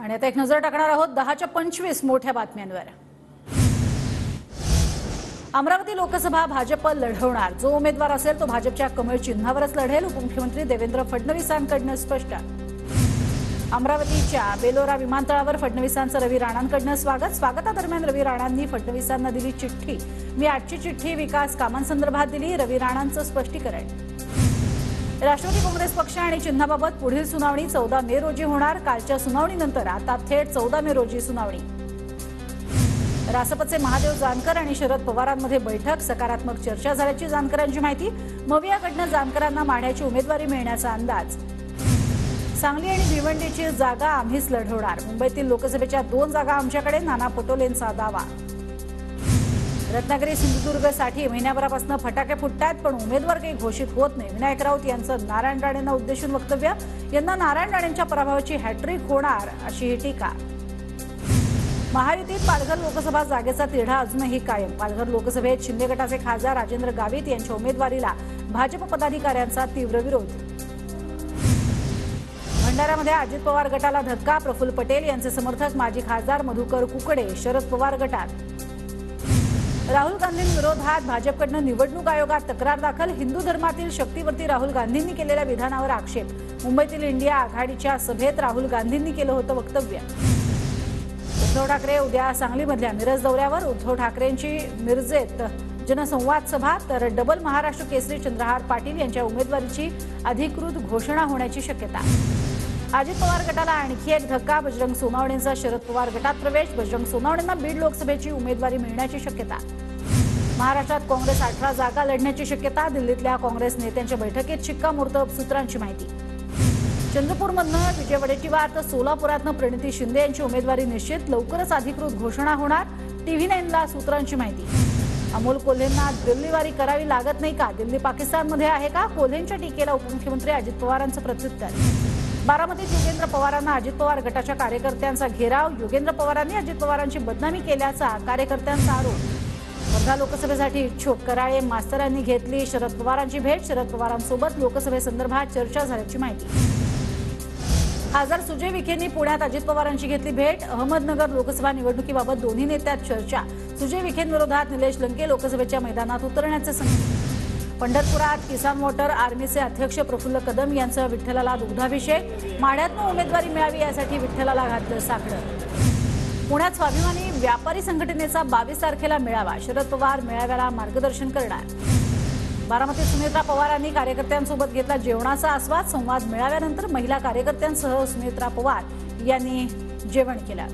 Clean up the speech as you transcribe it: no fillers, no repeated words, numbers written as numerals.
आणि आता एक नजर टाकणार आहोत 10:25 मोठ्या बातम्यांवर। अमरावती लोकसभा भाजप लढवणार, जो उमेदवार असेल तो भाजपच्या कमळ चिन्हावरच लढेल, उपमुख्यमंत्री देवेंद्र फडणवीसांकडून स्पष्ट। अमरावतीच्या बेलोरा विमानतळावर फडणवीसांचं रवी राणांकडून स्वागतादरम्यान रवी राणांनी फडणवीसांना दिली चिठ्ठी। मी आजची चिठ्ठी विकास कामांसंदर्भात दिली, रवी राणांचं स्पष्टीकरण। राष्ट्रवादी काँग्रेस पक्ष आणि चिन्हाबाबत पुढील सुनावणी 14 मे रोजी होणार। कालच्या सुनावणीनंतर आता थेट 14 मे रोजी सुनावणी। रासपचे महादेव जानकर आणि शरद पवारांमध्ये बैठक, सकारात्मक चर्चा झाल्याची जानकरांची माहिती। मवियाकडून जानकरांना माढ्याची उमेदवारी मिळण्याचा अंदाज। सांगली आणि भिवंडीची जागा आम्हीच लढवणार, मुंबईतील लोकसभेच्या 2 जागा आमच्याकडे, नाना पटोलेंचा दावा। रत्नागिरी सिंधुदुर्गसाठी महिन्याभरापासून फटाके फुटतात, पण उमेदवार काही घोषित होत नाही। विनायक राऊत यांचं नारायण राणेंना उद्देशून वक्तव्य, यंदा नारायण राणेंच्या पराभवाची हॅट्रिक होणार अशी टीका। महायुतीत पालघर लोकसभा जागेचा तिढा अजूनही कायम। पालघर लोकसभेत शिंदे गटाचे खासदार राजेंद्र गावित यांच्या उमेदवारीला भाजप पदाधिकाऱ्यांचा तीव्र विरोध। भंडाऱ्यामध्ये अजित पवार गटाला धक्का, प्रफुल्ल पटेल यांचे समर्थक माजी खासदार मधुकर कुकडे शरद पवार गटात। राहुल गांधींविरोधात भाजपकडून निवडणूक आयोगात तक्रार दाखल, हिंदू धर्मातील शक्तीवरती राहुल गांधींनी केलेल्या विधानावर आक्षेप। मुंबईतील इंडिया आघाडीच्या सभेत राहुल गांधींनी केलं होतं वक्तव्य। उद्धव ठाकरे उद्या सांगलीमधल्या मिरज दौऱ्यावर, उद्धव ठाकरेंची मिरजेत जनसंवाद सभा, तर डबल महाराष्ट्र केसरी चंद्रहार पाटील यांच्या उमेदवारीची अधिकृत घोषणा होण्याची शक्यता। अजित पवार गटाला आणखी एक धक्का, बजरंग सोनवणेंचा शरद पवार गटात प्रवेश। बजरंग सोनवणेंना बीड लोकसभेची उमेदवारी मिळण्याची शक्यता। महाराष्ट्रात काँग्रेस 18 जागा लढण्याची शक्यता, दिल्लीतल्या काँग्रेस नेत्यांच्या बैठकीत शिक्कामोर्तब, सूत्रांची माहिती। चंद्रपूरमधनं विजय वडेट्टीवार तर सोलापुरातनं प्रणिती शिंदे यांची उमेदवारी निश्चित, लवकरच अधिकृत घोषणा होणार, TV9ला सूत्रांची माहिती। अमोल कोल्हेंना दिल्लीवारी करावी लागत नाही का, दिल्ली पाकिस्तानमध्ये आहे का, कोल्हेंच्या टीकेला उपमुख्यमंत्री अजित पवारांचं प्रत्युत्तर। बारामतीत योगेंद्र पवारांना अजित पवार गटाच्या कार्यकर्त्यांचा घेराव, योगेंद्र पवारांनी अजित पवारांची बदनामी केल्याचा कार्यकर्त्यांचा आरोप। वर्धा लोकसभेसाठी इच्छुक कराळे मास्तरांनी घेतली शरद पवारांची भेट, शरद पवारांसोबत लोकसभेसंदर्भात चर्चा झाल्याची माहिती। खासदार सुजय विखेंनी पुण्यात अजित पवारांची घेतली भेट, अहमदनगर लोकसभा निवडणुकीबाबत दोन्ही नेत्यात चर्चा। सुजय विखेंविरोधात निलेश लंके लोकसभेच्या मैदानात उतरण्याचे संकेत। पंढरपुरात किसान मोटर आर्मीचे अध्यक्ष प्रफुल्ल कदम यांचा विठ्ठलाला दुग्धाभिषेक, माढ्यातनं उमेदवारी मिळावी यासाठी विठ्ठलाला घातलं साकडं। पुण्यात स्वाभिमानी व्यापारी संघटनेचा 22 तारखेला मेळावा, शरद पवार मेळाव्याला मार्गदर्शन करणार। बारामतीत सुनेत्रा पवारांनी कार्यकर्त्यांसोबत घेतला जेवणाचा आस्वाद, संवाद मेळाव्यानंतर महिला कार्यकर्त्यांसह सुनेत्रा पवार यांनी जेवण केलं।